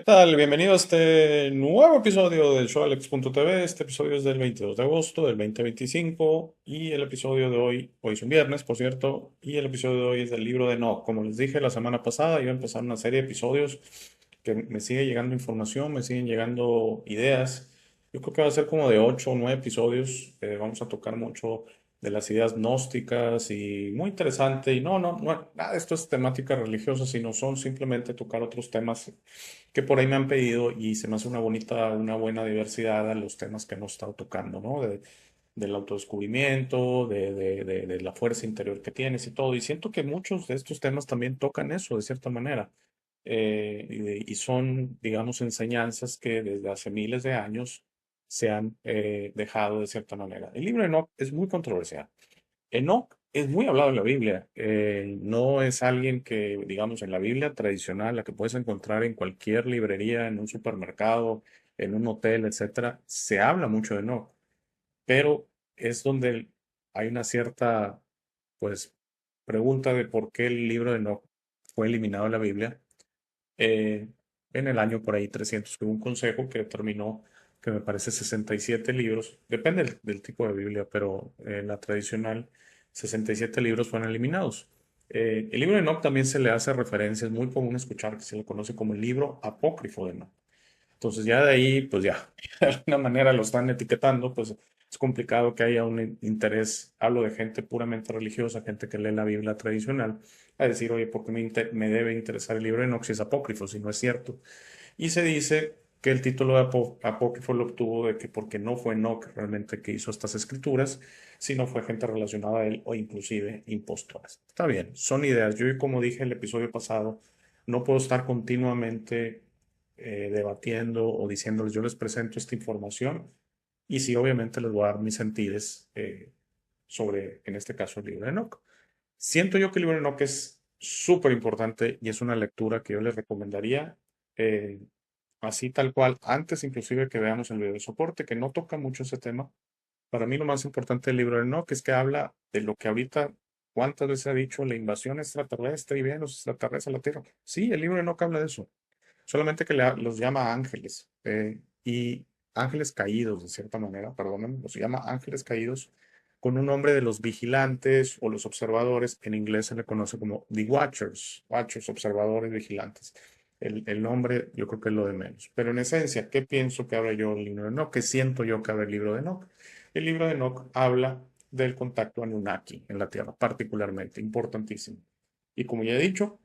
¿Qué tal? Bienvenido a este nuevo episodio del show Alex.tv. Este episodio es del 22 de agosto del 2025 y el episodio de hoy es un viernes, por cierto, y el episodio de hoy es del libro de Enoch. Como les dije la semana pasada, iba a empezar una serie de episodios que me sigue llegando información, me siguen llegando ideas. Yo creo que va a ser como de 8 o 9 episodios. Vamos a tocar mucho de las ideas gnósticas y muy interesante. Y no, nada de esto es temática religiosa, sino son simplemente tocar otros temas que por ahí me han pedido y se me hace una buena diversidad a los temas que hemos estado tocando, ¿no? Del autodescubrimiento, de la fuerza interior que tienes y todo. Y siento que muchos de estos temas también tocan eso de cierta manera. Y son, digamos, enseñanzas que desde hace miles de años se han dejado de cierta manera. El libro de Enoch es muy controversial. Enoc es muy hablado en la Biblia. No es alguien que, digamos, en la Biblia tradicional, la que puedes encontrar en cualquier librería, en un supermercado, en un hotel, etcétera, se habla mucho de Enoc, pero es donde hay una cierta, pues, pregunta de por qué el libro de Enoc fue eliminado de la Biblia. Eh, en el año por ahí 300, que hubo un consejo que determinó que me parece 67 libros, depende del tipo de Biblia, pero la tradicional, 67 libros fueron eliminados. El libro de Enoch también se le hace referencia, es muy común escuchar que se le conoce como el libro apócrifo de Enoch. Entonces ya de ahí, pues ya, de alguna manera lo están etiquetando, pues es complicado que haya un interés, hablo de gente puramente religiosa, gente que lee la Biblia tradicional, a decir, oye, ¿por qué me debe interesar el libro de Enoch si es apócrifo, si no es cierto? Y se dice que el título de apócrifo lo obtuvo de que porque no fue Enoch realmente que hizo estas escrituras, sino fue gente relacionada a él o inclusive impostores. Está bien, son ideas. Yo, como dije el episodio pasado, no puedo estar continuamente debatiendo o diciéndoles, yo les presento esta información y sí, obviamente les voy a dar mis sentires sobre, en este caso, el libro de Enoch. Siento yo que el libro de Enoch es súper importante y es una lectura que yo les recomendaría, eh, así tal cual, antes inclusive que veamos el video de soporte, que no toca mucho ese tema. Para mí lo más importante del libro de Enoch es que habla de lo que ahorita, ¿cuántas veces ha dicho la invasión extraterrestre y vienen los extraterrestres a la Tierra? Sí, el libro de Enoch habla de eso, solamente que los llama ángeles y ángeles caídos de cierta manera, perdónenme, los llama ángeles caídos con un nombre de los vigilantes o los observadores. En inglés se le conoce como The Watchers, Watchers, observadores, vigilantes. El nombre yo creo que es lo de menos. Pero en esencia, ¿qué pienso que habla yo el libro de Enoch? ¿Qué siento yo que habla el libro de Enoch? El libro de Enoch habla del contacto Anunnaki en la Tierra, particularmente, importantísimo. Y como ya he dicho,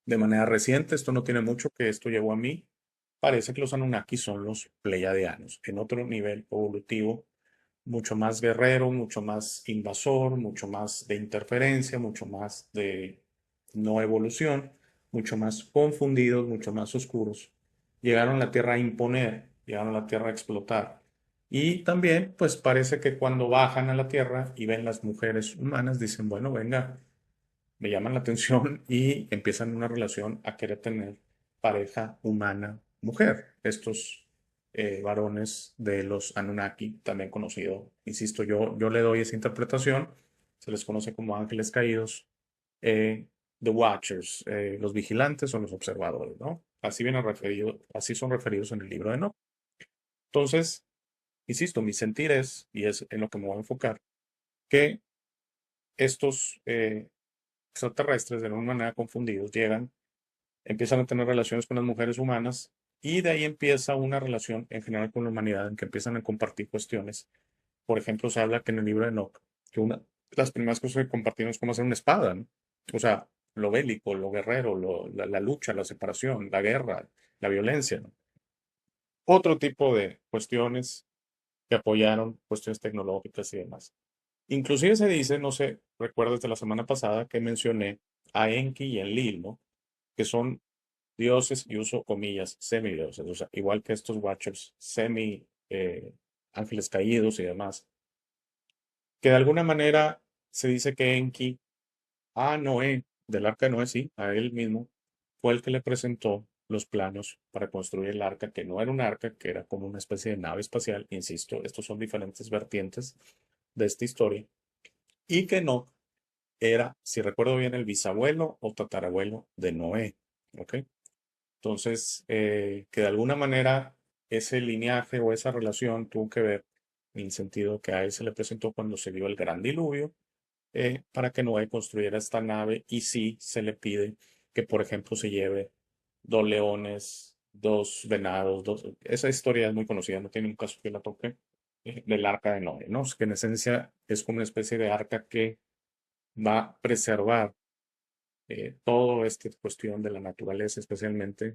de manera reciente, esto no tiene mucho que esto llegó a mí, parece que los Anunnaki son los pleiadianos, en otro nivel evolutivo, mucho más guerrero, mucho más invasor, mucho más de interferencia, mucho más de no evolución, mucho más confundidos, mucho más oscuros. Llegaron a la Tierra a imponer, llegaron a la Tierra a explotar. Y también, pues parece que cuando bajan a la Tierra y ven las mujeres humanas, dicen, bueno, venga, me llaman la atención y empiezan una relación a querer tener pareja humana mujer. Estos varones de los Anunnaki, también conocido, insisto, yo le doy esa interpretación, se les conoce como ángeles caídos, eh, the Watchers, los vigilantes o los observadores, ¿no? Así vienen referidos, así son referidos en el libro de Enoch. Entonces, insisto, mi sentir es, y es en lo que me voy a enfocar, que estos extraterrestres de alguna manera confundidos llegan, empiezan a tener relaciones con las mujeres humanas y de ahí empieza una relación en general con la humanidad en que empiezan a compartir cuestiones. Por ejemplo, se habla que en el libro de Enoch, que una de las primeras cosas que compartimos es cómo hacer una espada, ¿no? O sea, lo bélico, lo guerrero, la lucha, la separación, la guerra, la violencia, ¿no? Otro tipo de cuestiones que apoyaron cuestiones tecnológicas y demás. Inclusive se dice, no sé, recuerdas de la semana pasada que mencioné a Enki y Enlil, ¿no? Que son dioses, y uso comillas, semidioses, o sea, igual que estos Watchers, ángeles caídos y demás, que de alguna manera se dice que Enki a Noé, del arca de Noé, sí, a él mismo, fue el que le presentó los planos para construir el arca, que no era un arca, que era como una especie de nave espacial, insisto, estos son diferentes vertientes de esta historia, y que no era, si recuerdo bien, el bisabuelo o tatarabuelo de Noé, ¿ok? Entonces, que de alguna manera ese lineaje o esa relación tuvo que ver en el sentido que a él se le presentó cuando se dio el gran diluvio, para que Noé construyera esta nave y sí se le pide que, por ejemplo, se lleve 2 leones, 2 venados, Esa historia es muy conocida, no tiene un caso que la toque, del arca de Noé, ¿no? Que en esencia es como una especie de arca que va a preservar toda esta cuestión de la naturaleza, especialmente,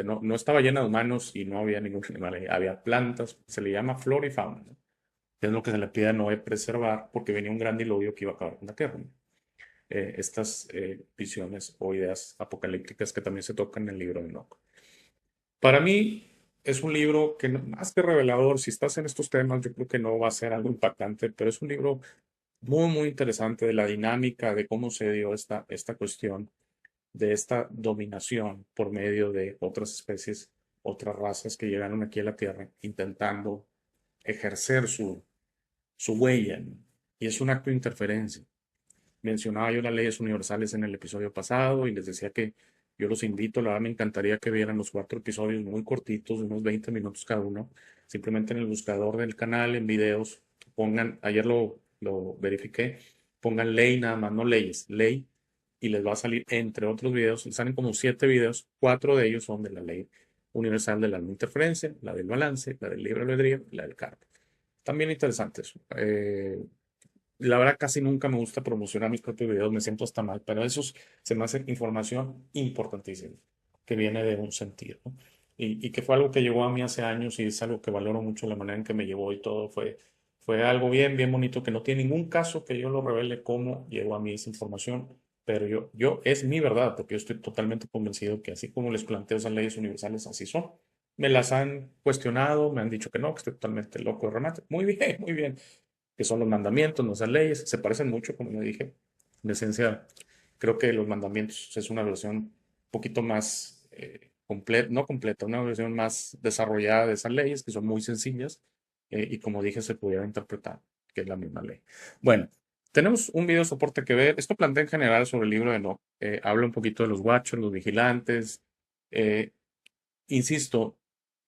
no estaba llena de humanos y no había ningún animal, había plantas, se le llama flora y fauna, ¿no? Que es lo que se le pide a Noé preservar porque venía un gran diluvio que iba a acabar con la tierra, ¿no? Estas visiones o ideas apocalípticas que también se tocan en el libro de Enoch. Para mí es un libro que más que revelador, si estás en estos temas, yo creo que no va a ser algo impactante, pero es un libro muy, muy interesante de la dinámica de cómo se dio esta cuestión de esta dominación por medio de otras especies, otras razas que llegaron aquí a la Tierra intentando ejercer su huella, ¿no? Y es un acto de interferencia. Mencionaba yo las leyes universales en el episodio pasado y les decía que yo los invito, la verdad me encantaría que vieran los 4 episodios muy cortitos, de unos 20 minutos cada uno. Simplemente en el buscador del canal, en videos, pongan, ayer lo verifiqué, pongan ley nada más, no leyes, ley, y les va a salir, entre otros videos, les salen como 7 videos, 4 de ellos son de la ley universal de la no interferencia, la del balance, la del libre albedrío y la del karma. También interesante eso. La verdad casi nunca me gusta promocionar mis propios videos, me siento hasta mal, pero eso se me hace información importantísima, que viene de un sentido, ¿no? Y que fue algo que llegó a mí hace años y es algo que valoro mucho la manera en que me llevó y todo, fue algo bien, bien bonito, que no tiene ningún caso que yo lo revele cómo llegó a mí esa información, pero es mi verdad, porque yo estoy totalmente convencido que así como les planteo esas leyes universales, así son. Me las han cuestionado, me han dicho que no, que estoy totalmente loco de remate. Muy bien, muy bien, que son los mandamientos, no son leyes, se parecen mucho, como le dije. En esencia, creo que los mandamientos es una versión un poquito más completa, no completa, una versión más desarrollada de esas leyes, que son muy sencillas, y como dije, se pudiera interpretar que es la misma ley. Bueno, tenemos un video soporte que ver. Esto plantea en general sobre el libro de Enoch. Habla un poquito de los guachos, los vigilantes. eh, Insisto,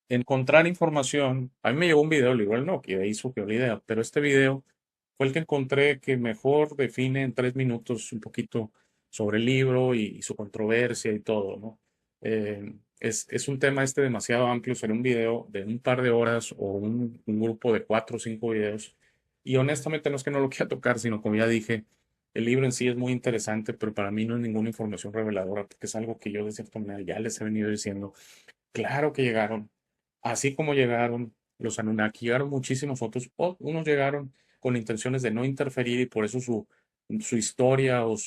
encontrar información. A mí me llegó un video del libro del Enoch y de ahí surgió la idea, pero este video fue el que encontré que mejor define en 3 minutos un poquito sobre el libro y su controversia y todo, ¿no? Es un tema demasiado amplio, sería un video de un par de horas o un grupo de 4 o 5 videos. Y honestamente no es que no lo quiera tocar, sino como ya dije, el libro en sí es muy interesante, pero para mí no es ninguna información reveladora, porque es algo que yo de cierta manera ya les he venido diciendo. Claro que llegaron, así como llegaron los Anunnaki, llegaron muchísimos otros, unos llegaron con intenciones de no interferir y por eso su historia o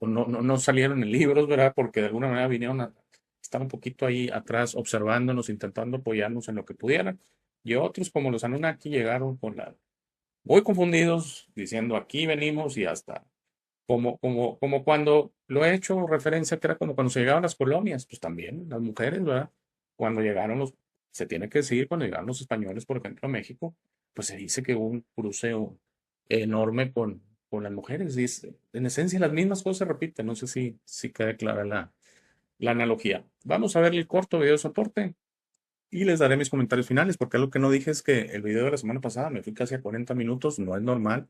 no salieron en libros, ¿verdad? Porque de alguna manera vinieron a estar un poquito ahí atrás observándonos, intentando apoyarnos en lo que pudieran. Y otros como los Anunnaki llegaron muy confundidos, diciendo aquí venimos y hasta como cuando lo he hecho referencia que era como cuando se llegaban las colonias, pues también las mujeres, ¿verdad? Cuando llegaron se tiene que decir, cuando llegaron los españoles, por ejemplo, a México, pues se dice que hubo un cruceo enorme con las mujeres. Dice, en esencia las mismas cosas se repiten, no sé si queda clara la analogía. Vamos a ver el corto video de soporte y les daré mis comentarios finales, porque algo que no dije es que el video de la semana pasada me fui casi a 40 minutos, no es normal.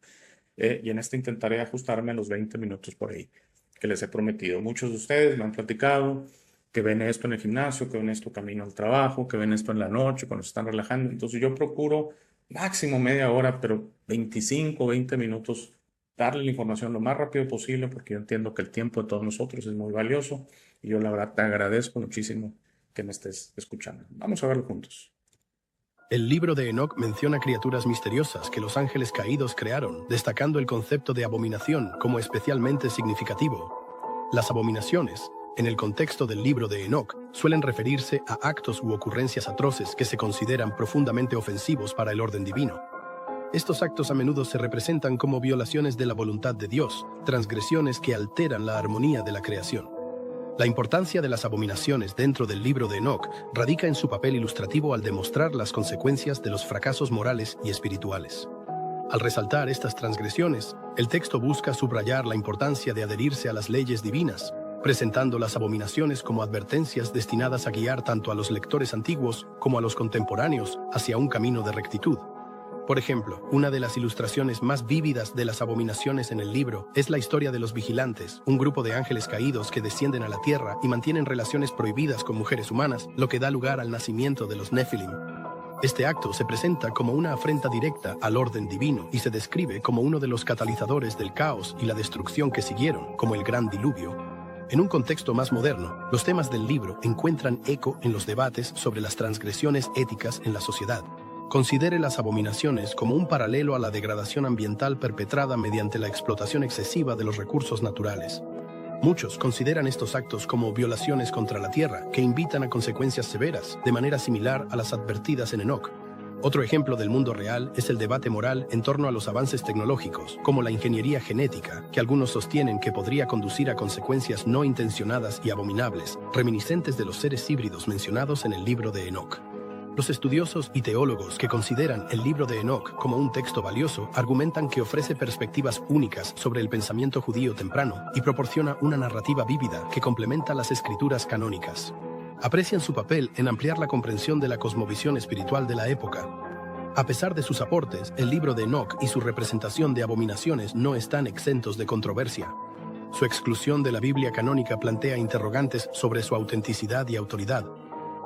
Y en este intentaré ajustarme a los 20 minutos por ahí que les he prometido. Muchos de ustedes me han platicado que ven esto en el gimnasio, que ven esto camino al trabajo, que ven esto en la noche, cuando se están relajando. Entonces yo procuro máximo media hora, pero 25, 20 minutos, darle la información lo más rápido posible, porque yo entiendo que el tiempo de todos nosotros es muy valioso y yo la verdad te agradezco muchísimo que me estés escuchando. Vamos a verlo juntos. El libro de Enoch menciona criaturas misteriosas que los ángeles caídos crearon, destacando el concepto de abominación como especialmente significativo. Las abominaciones, en el contexto del libro de Enoch, suelen referirse a actos u ocurrencias atroces que se consideran profundamente ofensivos para el orden divino. Estos actos a menudo se representan como violaciones de la voluntad de Dios, transgresiones que alteran la armonía de la creación. La importancia de las abominaciones dentro del libro de Enoch radica en su papel ilustrativo al demostrar las consecuencias de los fracasos morales y espirituales. Al resaltar estas transgresiones, el texto busca subrayar la importancia de adherirse a las leyes divinas, presentando las abominaciones como advertencias destinadas a guiar tanto a los lectores antiguos como a los contemporáneos hacia un camino de rectitud. Por ejemplo, una de las ilustraciones más vívidas de las abominaciones en el libro es la historia de los vigilantes, un grupo de ángeles caídos que descienden a la tierra y mantienen relaciones prohibidas con mujeres humanas, lo que da lugar al nacimiento de los Nephilim. Este acto se presenta como una afrenta directa al orden divino y se describe como uno de los catalizadores del caos y la destrucción que siguieron, como el Gran Diluvio. En un contexto más moderno, los temas del libro encuentran eco en los debates sobre las transgresiones éticas en la sociedad. Considere las abominaciones como un paralelo a la degradación ambiental perpetrada mediante la explotación excesiva de los recursos naturales. Muchos consideran estos actos como violaciones contra la tierra que invitan a consecuencias severas, de manera similar a las advertidas en Enoc. Otro ejemplo del mundo real es el debate moral en torno a los avances tecnológicos, como la ingeniería genética, que algunos sostienen que podría conducir a consecuencias no intencionadas y abominables, reminiscentes de los seres híbridos mencionados en el libro de Enoc. Los estudiosos y teólogos que consideran el libro de Enoc como un texto valioso argumentan que ofrece perspectivas únicas sobre el pensamiento judío temprano y proporciona una narrativa vívida que complementa las escrituras canónicas. Aprecian su papel en ampliar la comprensión de la cosmovisión espiritual de la época. A pesar de sus aportes, el libro de Enoc y su representación de abominaciones no están exentos de controversia. Su exclusión de la Biblia canónica plantea interrogantes sobre su autenticidad y autoridad.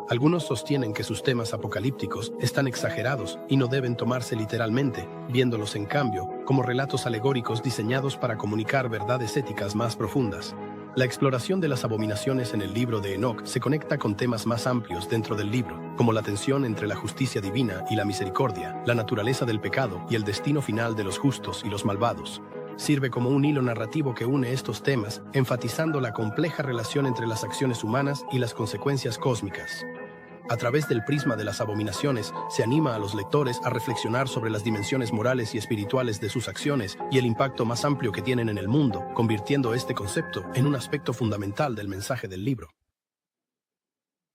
Algunos sostienen que sus temas apocalípticos están exagerados y no deben tomarse literalmente, viéndolos en cambio como relatos alegóricos diseñados para comunicar verdades éticas más profundas. La exploración de las abominaciones en el libro de Enoc se conecta con temas más amplios dentro del libro, como la tensión entre la justicia divina y la misericordia, la naturaleza del pecado y el destino final de los justos y los malvados. Sirve como un hilo narrativo que une estos temas, enfatizando la compleja relación entre las acciones humanas y las consecuencias cósmicas. A través del prisma de las abominaciones, se anima a los lectores a reflexionar sobre las dimensiones morales y espirituales de sus acciones y el impacto más amplio que tienen en el mundo, convirtiendo este concepto en un aspecto fundamental del mensaje del libro.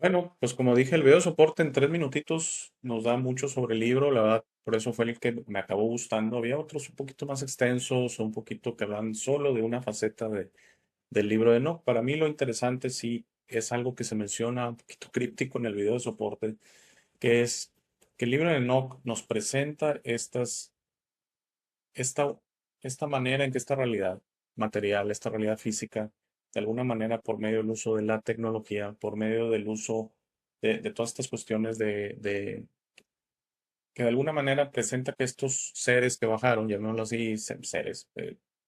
Bueno, pues como dije, el video de soporte en 3 minutitos nos da mucho sobre el libro, la verdad, por eso fue el que me acabó gustando. Había otros un poquito más extensos o un poquito que hablan solo de una faceta del libro de Enoch. Para mí lo interesante sí es algo que se menciona un poquito críptico en el video de soporte, que es que el libro de Enoch nos presenta esta, esta manera en que esta realidad material, esta realidad física, de alguna manera por medio del uso de la tecnología, por medio del uso de todas estas cuestiones que de alguna manera presenta que estos seres que bajaron, llamémoslo así, seres,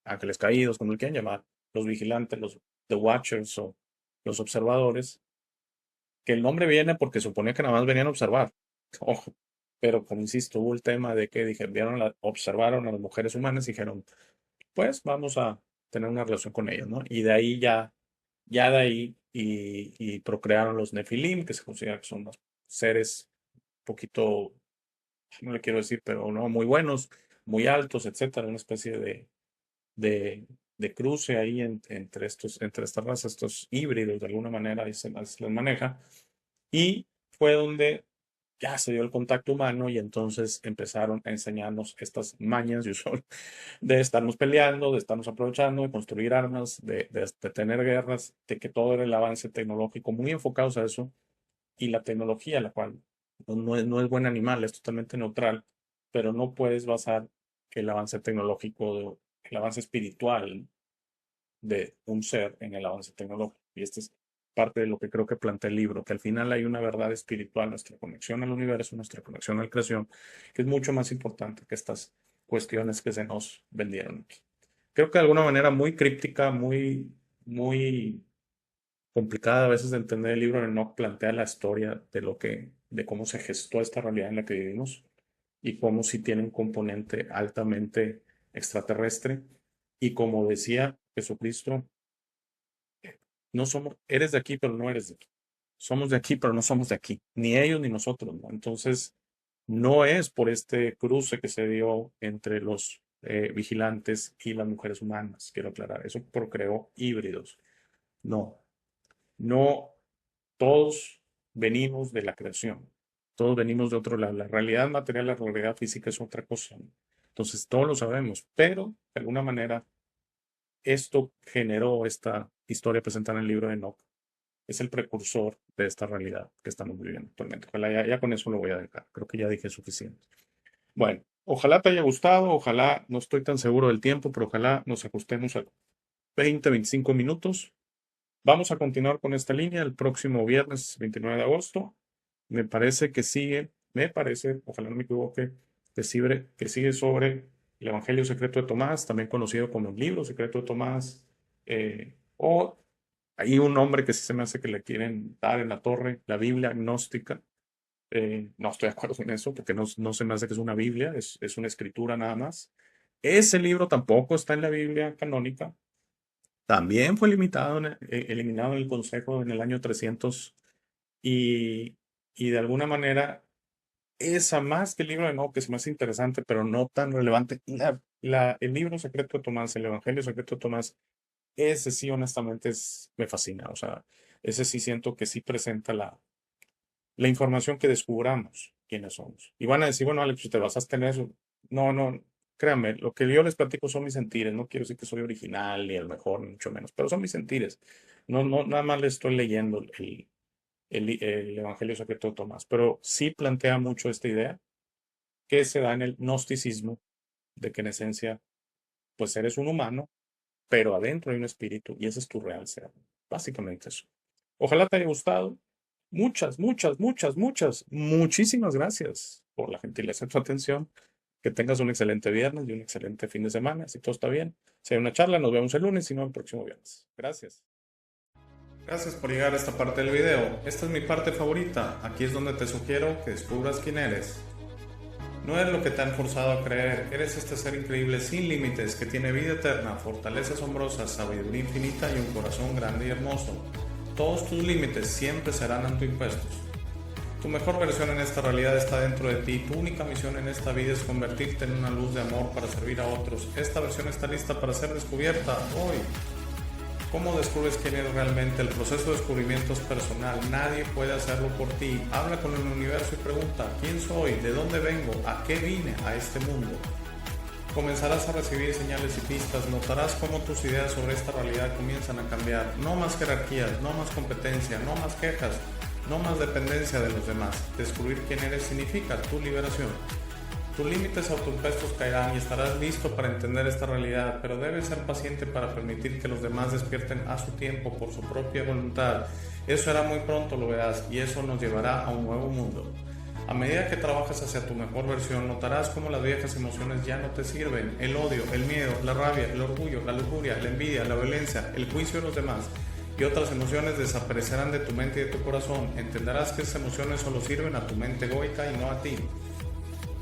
ángeles caídos, como lo quieran llamar, los vigilantes, los The Watchers o los observadores, que el nombre viene porque suponía que nada más venían a observar. Ojo, pero como insisto, hubo el tema de que observaron a las mujeres humanas y dijeron, pues vamos a tener una relación con ellas, ¿no? Y de ahí ya de ahí, y procrearon los Nefilim, que se considera que son los seres un poquito, no le quiero decir, pero no muy buenos, muy altos, etcétera, una especie de, de cruce ahí entre estas razas, estos híbridos, de alguna manera, ahí se les maneja. Y fue donde ya se dio el contacto humano y entonces empezaron a enseñarnos estas mañas y usos de estarnos peleando, de estarnos aprovechando, de construir armas, de tener guerras, de que todo era el avance tecnológico, muy enfocados a eso, y la tecnología, la cual no es buen animal, es totalmente neutral, pero no puedes basar el avance tecnológico, el avance espiritual de un ser en el avance tecnológico. Y esta es parte de lo que creo que plantea el libro, que al final hay una verdad espiritual, nuestra conexión al universo, nuestra conexión a la creación, que es mucho más importante que estas cuestiones que se nos vendieron aquí. Creo que de alguna manera muy críptica, muy complicada a veces de entender el libro, de no plantea la historia de cómo se gestó esta realidad en la que vivimos y cómo sí tiene un componente altamente extraterrestre. Y como decía Jesucristo, no somos, eres de aquí, pero no eres de aquí. Somos de aquí, pero no somos de aquí. Ni ellos ni nosotros, ¿no? Entonces, no es por este cruce que se dio entre los vigilantes y las mujeres humanas, quiero aclarar. Eso procreó híbridos. No, no todos venimos de la creación. Todos venimos de otro lado. La realidad material, la realidad física es otra cosa, ¿no? Entonces, todos lo sabemos, pero de alguna manera esto generó esta historia presentada en el libro de Enoch es el precursor de esta realidad que estamos viviendo actualmente. Ojalá ya con eso lo voy a dejar. Creo que ya dije suficiente. Bueno, ojalá te haya gustado, ojalá, no estoy tan seguro del tiempo, pero ojalá nos ajustemos a 20, 25 minutos. Vamos a continuar con esta línea el próximo viernes 29 de agosto. Me parece que sigue, ojalá no me equivoque, que sigue sobre el Evangelio Secreto de Tomás, también conocido como el Libro Secreto de Tomás, o hay un nombre que sí se me hace que le quieren dar en la torre, la Biblia gnóstica. No estoy de acuerdo con eso, porque no se me hace que es una Biblia, es una escritura nada más. Ese libro tampoco está en la Biblia canónica. También fue eliminado en el Consejo en el año 300 y de alguna manera esa más que el libro de Enoch, que es más interesante, pero no tan relevante. El libro secreto de Tomás, el Evangelio secreto de Tomás, ese sí honestamente me fascina. O sea, ese sí siento que sí presenta la información que descubramos quiénes somos. Y van a decir, bueno, Alex, te basaste en eso. No, créanme, lo que yo les platico son mis sentires. No quiero decir que soy original ni el mejor, ni mucho menos, pero son mis sentires. No, nada más le estoy leyendo el Evangelio secreto de Tomás, pero sí plantea mucho esta idea que se da en el gnosticismo, de que en esencia, pues eres un humano, pero adentro hay un espíritu y ese es tu real ser. Básicamente eso. Ojalá te haya gustado. Muchísimas gracias por la gentileza de tu atención. Que tengas un excelente viernes y un excelente fin de semana. Si todo está bien, si hay una charla, nos vemos el lunes, si no, el próximo viernes. Gracias. Gracias por llegar a esta parte del video. Esta es mi parte favorita. Aquí es donde te sugiero que descubras quién eres. No eres lo que te han forzado a creer. Eres este ser increíble sin límites que tiene vida eterna, fortaleza asombrosa, sabiduría infinita y un corazón grande y hermoso. Todos tus límites siempre serán autoimpuestos. Tu mejor versión en esta realidad está dentro de ti. Tu única misión en esta vida es convertirte en una luz de amor para servir a otros. Esta versión está lista para ser descubierta hoy. ¿Cómo descubres quién eres realmente? El proceso de descubrimiento es personal. Nadie puede hacerlo por ti. Habla con el universo y pregunta: ¿quién soy? ¿De dónde vengo? ¿A qué vine a este mundo? Comenzarás a recibir señales y pistas. Notarás cómo tus ideas sobre esta realidad comienzan a cambiar. No más jerarquías, no más competencia, no más quejas, no más dependencia de los demás. Descubrir quién eres significa tu liberación. Tus límites autoimpuestos caerán y estarás listo para entender esta realidad, pero debes ser paciente para permitir que los demás despierten a su tiempo por su propia voluntad. Eso hará muy pronto, lo verás, y eso nos llevará a un nuevo mundo. A medida que trabajas hacia tu mejor versión, notarás cómo las viejas emociones ya no te sirven. El odio, el miedo, la rabia, el orgullo, la lujuria, la envidia, la violencia, el juicio de los demás y otras emociones desaparecerán de tu mente y de tu corazón. Entenderás que esas emociones solo sirven a tu mente egoica y no a ti.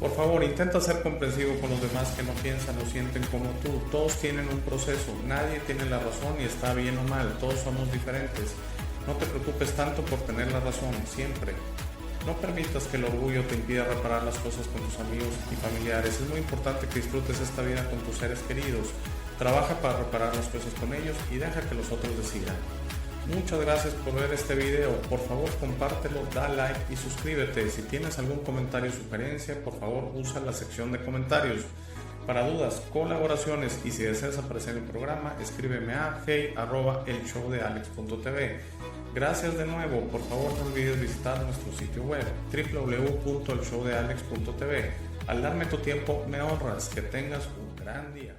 Por favor, intenta ser comprensivo con los demás que no piensan o sienten como tú. Todos tienen un proceso, nadie tiene la razón y está bien o mal, todos somos diferentes. No te preocupes tanto por tener la razón, siempre. No permitas que el orgullo te impida reparar las cosas con tus amigos y familiares. Es muy importante que disfrutes esta vida con tus seres queridos. Trabaja para reparar las cosas con ellos y deja que los otros decidan. Muchas gracias por ver este video. Por favor, compártelo, da like y suscríbete. Si tienes algún comentario o sugerencia, por favor, usa la sección de comentarios. Para dudas, colaboraciones y si deseas aparecer en el programa, escríbeme a hey@elshowdealex.tv. Gracias de nuevo. Por favor, no olvides visitar nuestro sitio web www.elshowdealex.tv. Al darme tu tiempo, me honras. Que tengas un gran día.